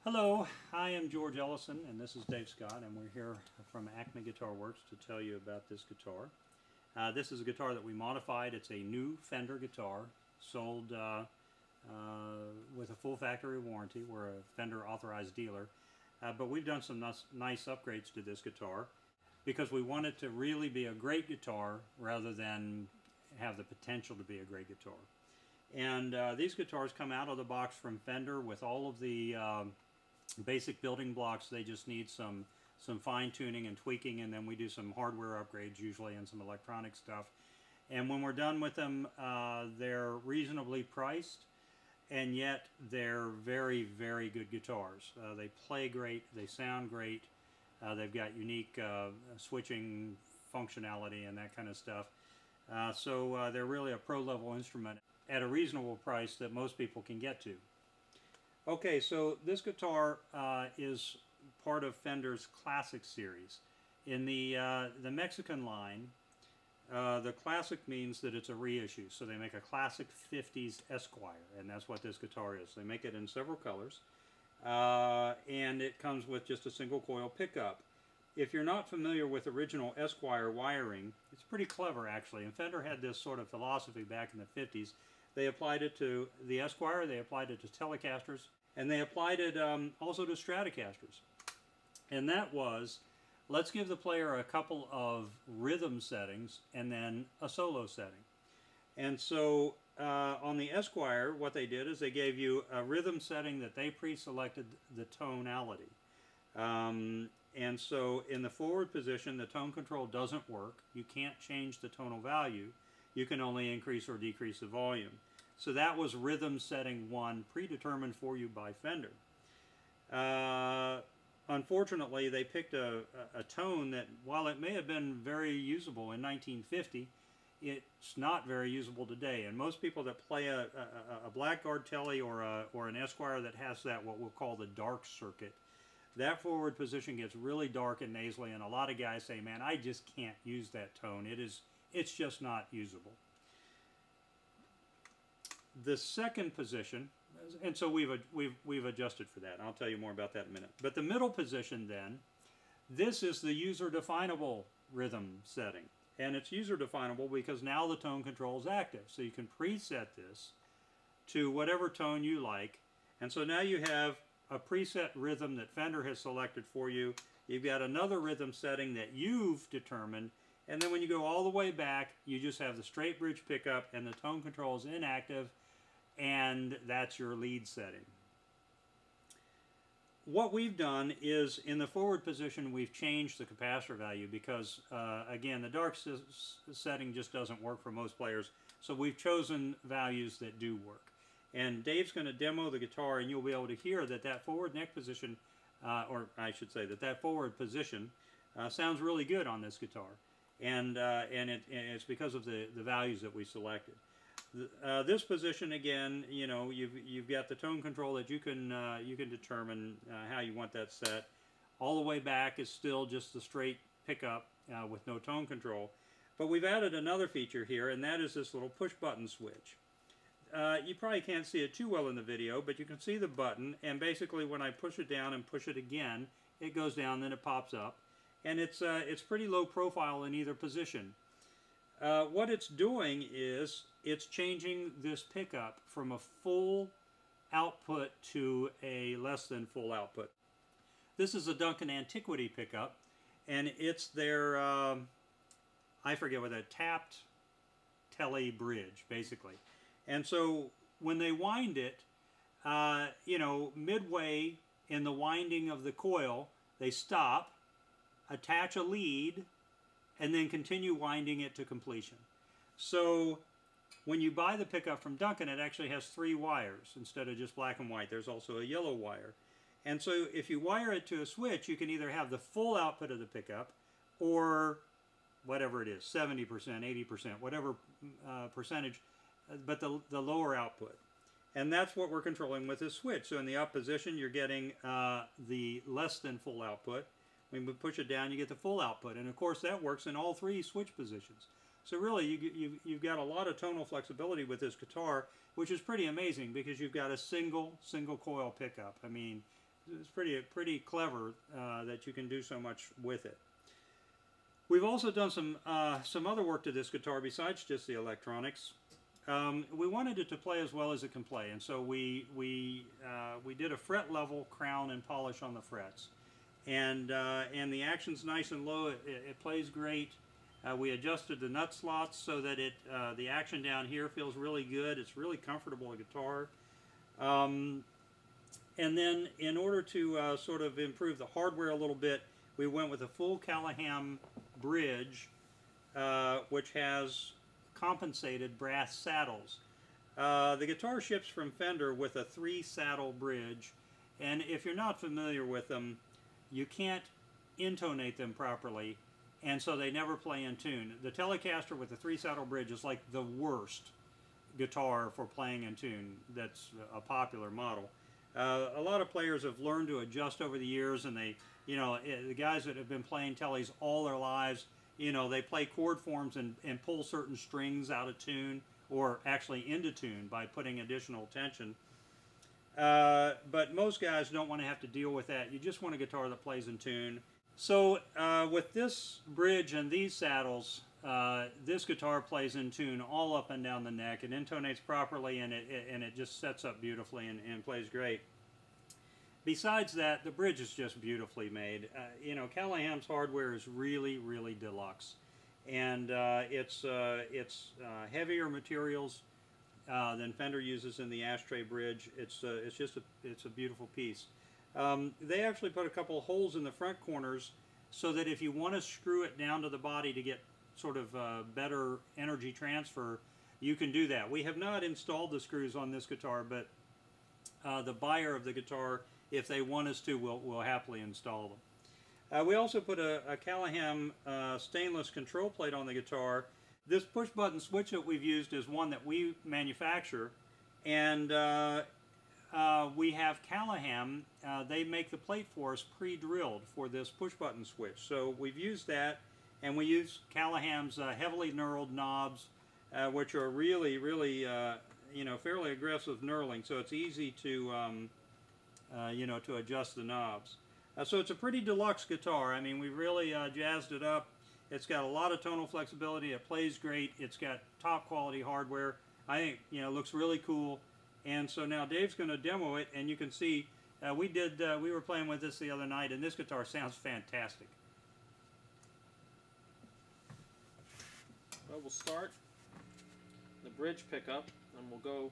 Hello, I am George Ellison and this is Dave Scott, and we're here from Acme Guitar Works to tell you about this guitar. This is a guitar that we modified. It's a new Fender guitar sold with a full factory warranty. We're a Fender authorized dealer, but we've done some nice upgrades to this guitar because we want it to really be a great guitar rather than have the potential to be a great guitar. And these guitars come out of the box from Fender with all of the basic building blocks. They just need some fine tuning and tweaking, and then we do some hardware upgrades usually and some electronic stuff. And when we're done with them, they're reasonably priced, and yet they're very, very good guitars. They play great, they sound great, they've got unique switching functionality and that kind of stuff. So they're really a pro level instrument at a reasonable price that most people can get to. Okay, so this guitar is part of Fender's Classic series. In the Mexican line, the Classic means that it's a reissue. So they make a Classic 50s Esquire, and that's what this guitar is. They make it in several colors, and it comes with just a single coil pickup. If you're not familiar with original Esquire wiring, it's pretty clever actually. And Fender had this sort of philosophy back in the 50s. They applied it to the Esquire, they applied it to Telecasters, and they applied it also to Stratocasters. And that was, let's give the player a couple of rhythm settings and then a solo setting. And so on the Esquire, what they did is they gave you a rhythm setting that they pre-selected the tonality. And so in the forward position, the tone control doesn't work. You can't change the tonal value. You can only increase or decrease the volume. So that was rhythm setting 1, predetermined for you by Fender. Unfortunately, they picked a tone that, while it may have been very usable in 1950, it's not very usable today. And most people that play a Blackguard Tele or an Esquire that has that, what we'll call the dark circuit, that forward position gets really dark and nasally, and a lot of guys say, man, I just can't use that tone. It's just not usable. The second position, and so we've adjusted for that. I'll tell you more about that in a minute. But the middle position then, this is the user definable rhythm setting. And it's user definable because now the tone control is active. So you can preset this to whatever tone you like. And so now you have a preset rhythm that Fender has selected for you. You've got another rhythm setting that you've determined. And then when you go all the way back, you just have the straight bridge pickup and the tone control is inactive, and that's your lead setting. What we've done is, in the forward position, we've changed the capacitor value because, again, the dark setting just doesn't work for most players. So we've chosen values that do work. And Dave's going to demo the guitar, and you'll be able to hear that that forward neck position, or I should say that forward position sounds really good on this guitar. And it's because of the values that we selected. This position, again, you know, you've got the tone control that you can determine how you want that set. All the way back is still just the straight pickup with no tone control. But we've added another feature here, and that is this little push button switch. You probably can't see it too well in the video, but you can see the button, and basically when I push it down and push it again, it goes down, then it pops up. And it's pretty low profile in either position. What it's doing is it's changing this pickup from a full output to a less than full output. This is a Duncan Antiquity pickup, and it's their, I forget what that, tapped tele bridge, basically. And so when they wind it, you know, midway in the winding of the coil, they stop, attach a lead, and then continue winding it to completion. So when you buy the pickup from Duncan, it actually has 3 wires instead of just black and white. There's also a yellow wire. And so if you wire it to a switch, you can either have the full output of the pickup or whatever it is, 70%, 80%, whatever percentage, but the lower output. And that's what we're controlling with this switch. So in the up position, you're getting the less than full output. When we push it down, you get the full output. And of course, that works in all 3 switch positions. So really, you've got a lot of tonal flexibility with this guitar, which is pretty amazing because you've got a single coil pickup. I mean, pretty clever that you can do so much with it. We've also done some other work to this guitar besides just the electronics. We wanted it to play as well as it can play, and so we did a fret level crown and polish on the frets, and the action's nice and low. It plays great. We adjusted the nut slots so that the action down here feels really good. It's really comfortable guitar. And then in order to sort of improve the hardware a little bit, we went with a full Callahan bridge, which has compensated brass saddles. The guitar ships from Fender with a 3-saddle bridge, and if you're not familiar with them, you can't intonate them properly, and so they never play in tune. The Telecaster with the 3-saddle bridge is like the worst guitar for playing in tune that's a popular model. A lot of players have learned to adjust over the years, and they, the guys that have been playing Teles all their lives, they play chord forms and pull certain strings out of tune, or actually into tune by putting additional tension. But most guys don't want to have to deal with that. You just want a guitar that plays in tune. So with this bridge and these saddles, this guitar plays in tune all up and down the neck. It intonates properly, and it just sets up beautifully and plays great. Besides that, the bridge is just beautifully made. Callahan's hardware is really, really deluxe, and it's heavier materials than Fender uses in the ashtray bridge. It's a beautiful piece. They actually put a couple of holes in the front corners so that if you want to screw it down to the body to get sort of better energy transfer, you can do that. We have not installed the screws on this guitar, but the buyer of the guitar, if they want us to, we'll happily install them. We also put a Callahan stainless control plate on the guitar. This push button switch that we've used is one that we manufacture, and we have Callahan, they make the plate for us pre-drilled for this push button switch. So we've used that, and we use Callahan's heavily knurled knobs, which are really, really, fairly aggressive knurling, so it's easy to, to adjust the knobs. So it's a pretty deluxe guitar. I mean, we really jazzed it up. It's got a lot of tonal flexibility. It plays great. It's got top quality hardware. I think, it looks really cool. And so now Dave's going to demo it, and you can see we were playing with this the other night, and this guitar sounds fantastic. Well, we'll start the bridge pickup, and we'll go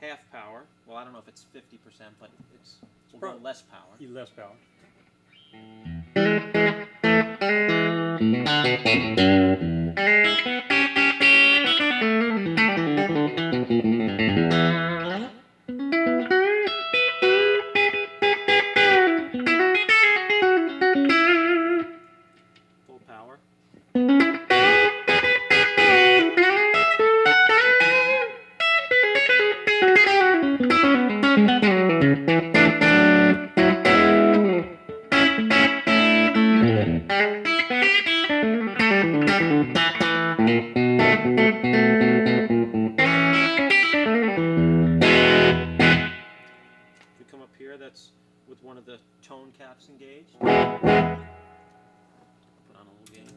half power. Well, I don't know if it's 50%, but we'll go less power. Less power. Full power. That's with one of the tone caps engaged. Put on a little gain.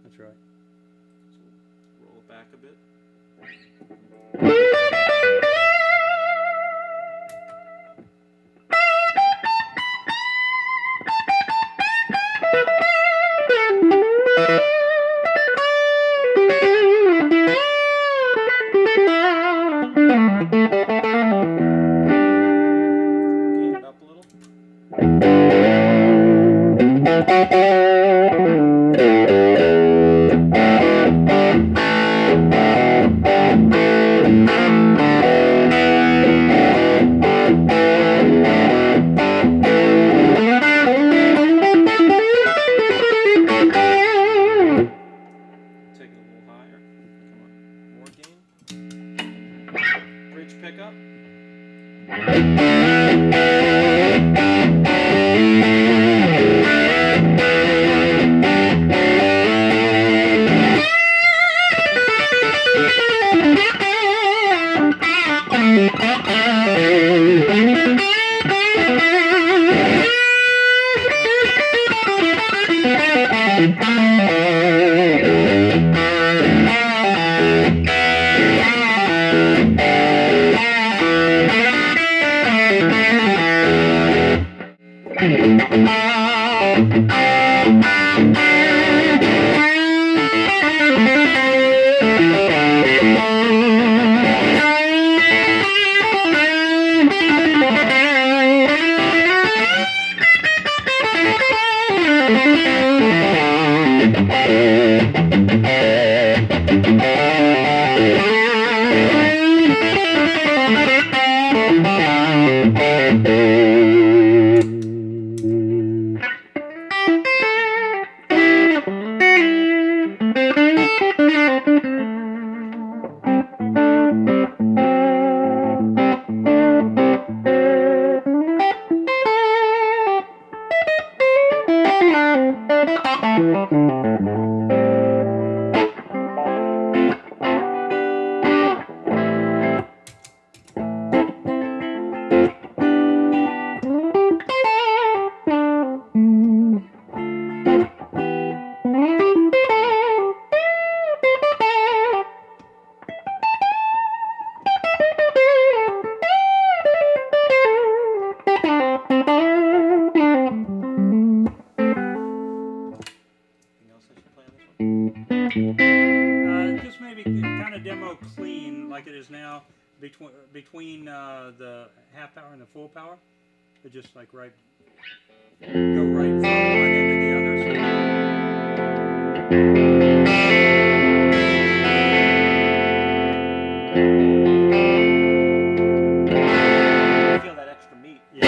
That's right. So we'll roll it back a bit. Gain it up a little. Just maybe kind of demo clean like it is now between the half power and the full power, but just like go right from one end to the other. Feel that extra meat. Yeah.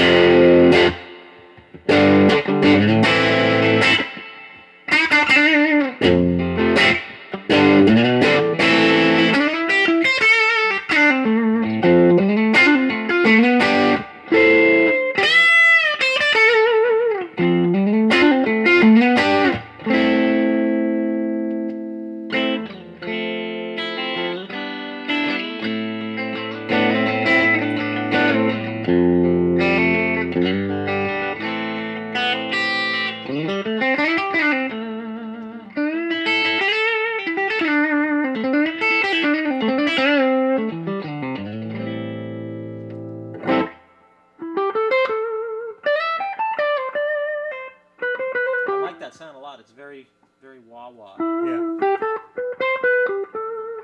Sound a lot. It's very, very wah-wah. Yeah.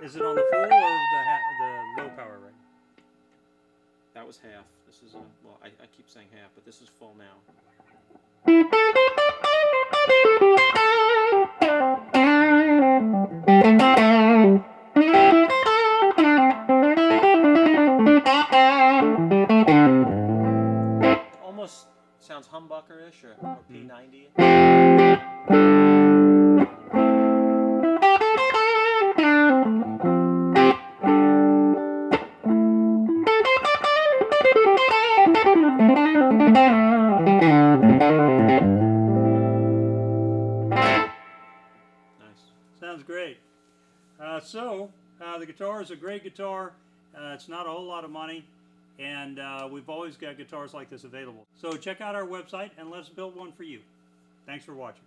Is it on the full or the low power right? That was half. This is well, I keep saying half, but this is full now. Almost sounds humbucker-ish or P90. Sounds great. The guitar is a great guitar. It's not a whole lot of money, and we've always got guitars like this available. So check out our website and let's build one for you. Thanks for watching.